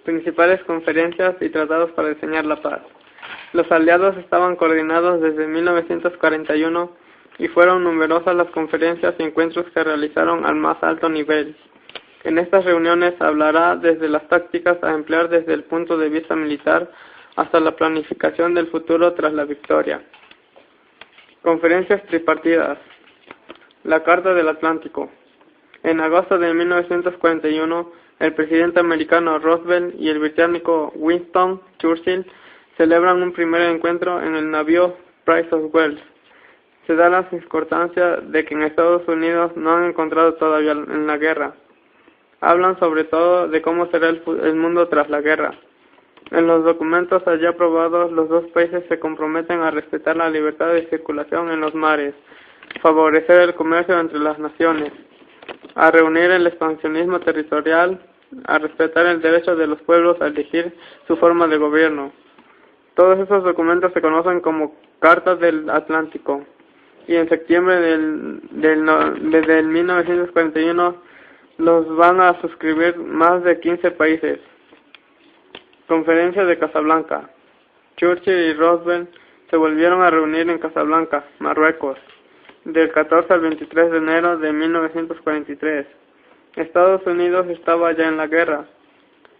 Principales conferencias y tratados para diseñar la paz. Los aliados estaban coordinados desde 1941 y fueron numerosas las conferencias y encuentros que realizaron al más alto nivel. En estas reuniones hablará desde las tácticas a emplear desde el punto de vista militar hasta la planificación del futuro tras la victoria. Conferencias tripartidas. La Carta del Atlántico. En agosto de 1941, el presidente americano Roosevelt y el británico Winston Churchill celebran un primer encuentro en el navío Prince of Wales. Se da la circunstancia de que en Estados Unidos no han encontrado todavía en la guerra. Hablan sobre todo de cómo será el mundo tras la guerra. En los documentos allí aprobados, los dos países se comprometen a respetar la libertad de circulación en los mares, favorecer el comercio entre las naciones, a reunir el expansionismo territorial, a respetar el derecho de los pueblos a elegir su forma de gobierno. Todos esos documentos se conocen como Carta del Atlántico, y en septiembre desde el 1941 los van a suscribir más de 15 países. Conferencia de Casablanca. Churchill y Roosevelt se volvieron a reunir en Casablanca, Marruecos, del 14 al 23 de enero de 1943. Estados Unidos estaba ya en la guerra.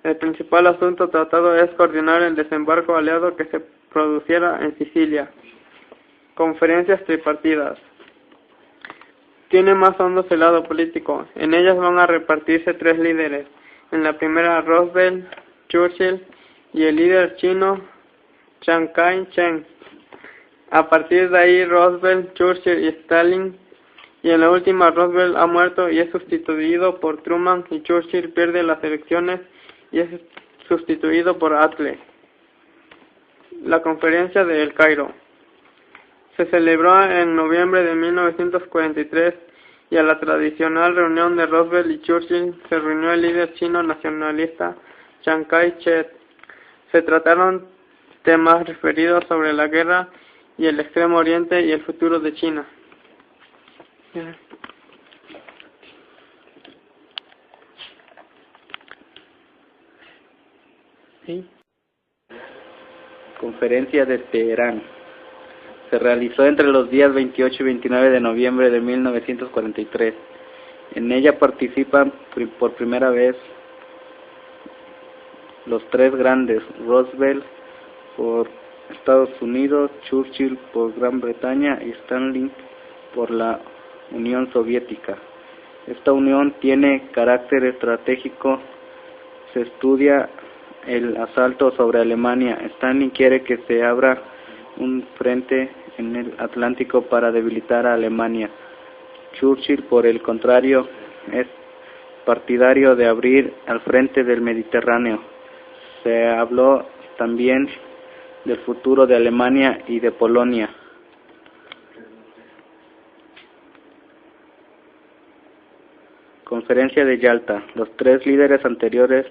El principal asunto tratado es coordinar el desembarco aliado que se produciera en Sicilia. Conferencias tripartidas. Tiene más hondos el lado político. En ellas van a repartirse tres líderes. En la primera, Roosevelt, Churchill y el líder chino Chiang Kai-shek. A partir de ahí, Roosevelt, Churchill y Stalin. Y en la última, Roosevelt ha muerto y es sustituido por Truman, y Churchill pierde las elecciones y es sustituido por Attlee. La Conferencia de El Cairo. Se celebró en noviembre de 1943 y a la tradicional reunión de Roosevelt y Churchill se reunió el líder chino nacionalista Chiang Kai-shek. Se trataron temas referidos sobre la guerra y el Extremo Oriente y el futuro de China. ¿Sí? Conferencia de Teherán. Se realizó entre los días 28 y 29 de noviembre de 1943. En ella participan por primera vez los tres grandes: Roosevelt por Estados Unidos, Churchill por Gran Bretaña y Stalin por la Unión Soviética. Esta unión tiene carácter estratégico. Se estudia el asalto sobre Alemania. Stalin quiere que se abra un frente en el Atlántico para debilitar a Alemania. Churchill, por el contrario, es partidario de abrir al frente del Mediterráneo. Se habló también del futuro de Alemania y de Polonia. Conferencia de Yalta. Los tres líderes anteriores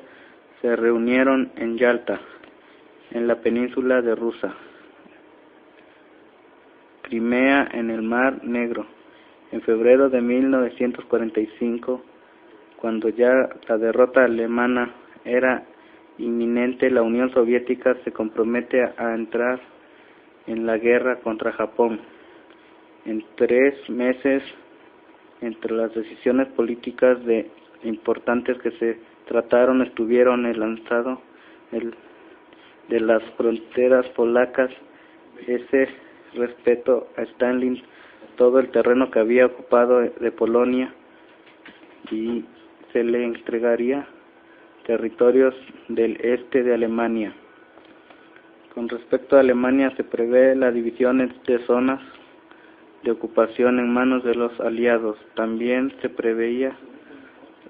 se reunieron en Yalta, en la península de Rusia, Crimea, en el Mar Negro, en febrero de 1945, cuando ya la derrota alemana era inminente. La Unión Soviética se compromete a entrar en la guerra contra Japón. En 3 meses, entre las decisiones políticas importantes que se trataron estuvieron el lanzado de las fronteras polacas, ese respeto a Stalin, todo el terreno que había ocupado de Polonia, y se le entregaría territorios del este de Alemania. Con respecto a Alemania, se prevé la división en 3 zonas: de ocupación en manos de los aliados. También se preveía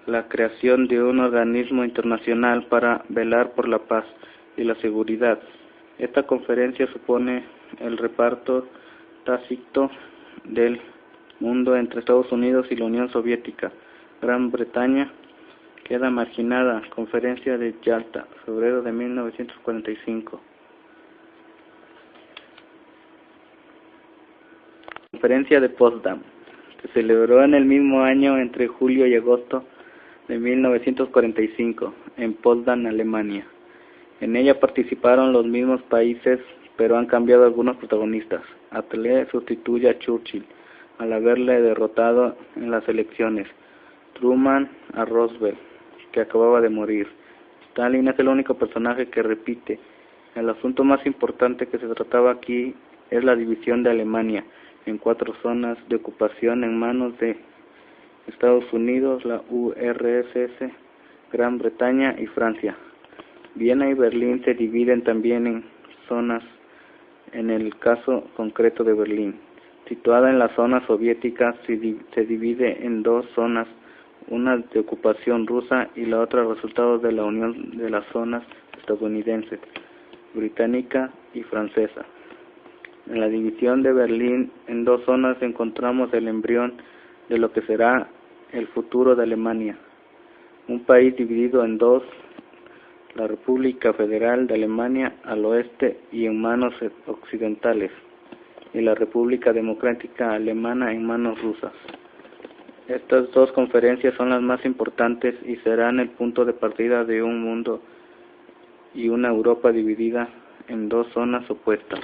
la creación de un organismo internacional para velar por la paz y la seguridad. Esta conferencia supone el reparto tácito del mundo entre Estados Unidos y la Unión Soviética. Gran Bretaña queda marginada. Conferencia de Yalta, febrero de 1945. Conferencia de Potsdam. Se celebró en el mismo año entre julio y agosto de 1945 en Potsdam, Alemania. En ella participaron los mismos países, pero han cambiado algunos protagonistas. Attlee sustituye a Churchill al haberle derrotado en las elecciones. Truman a Roosevelt, que acababa de morir. Stalin es el único personaje que repite. El asunto más importante que se trataba aquí es la división de Alemania en 4 zonas de ocupación en manos de Estados Unidos, la URSS, Gran Bretaña y Francia. Viena y Berlín se dividen también en zonas, en el caso concreto de Berlín. Situada en la zona soviética, se divide en 2 zonas, una de ocupación rusa y la otra resultado de la unión de las zonas estadounidense, británica y francesa. En la división de Berlín en 2 zonas encontramos el embrión de lo que será el futuro de Alemania, un país dividido en 2, la República Federal de Alemania al oeste y en manos occidentales, y la República Democrática Alemana en manos rusas. Estas 2 conferencias son las más importantes y serán el punto de partida de un mundo y una Europa dividida en 2 zonas opuestas.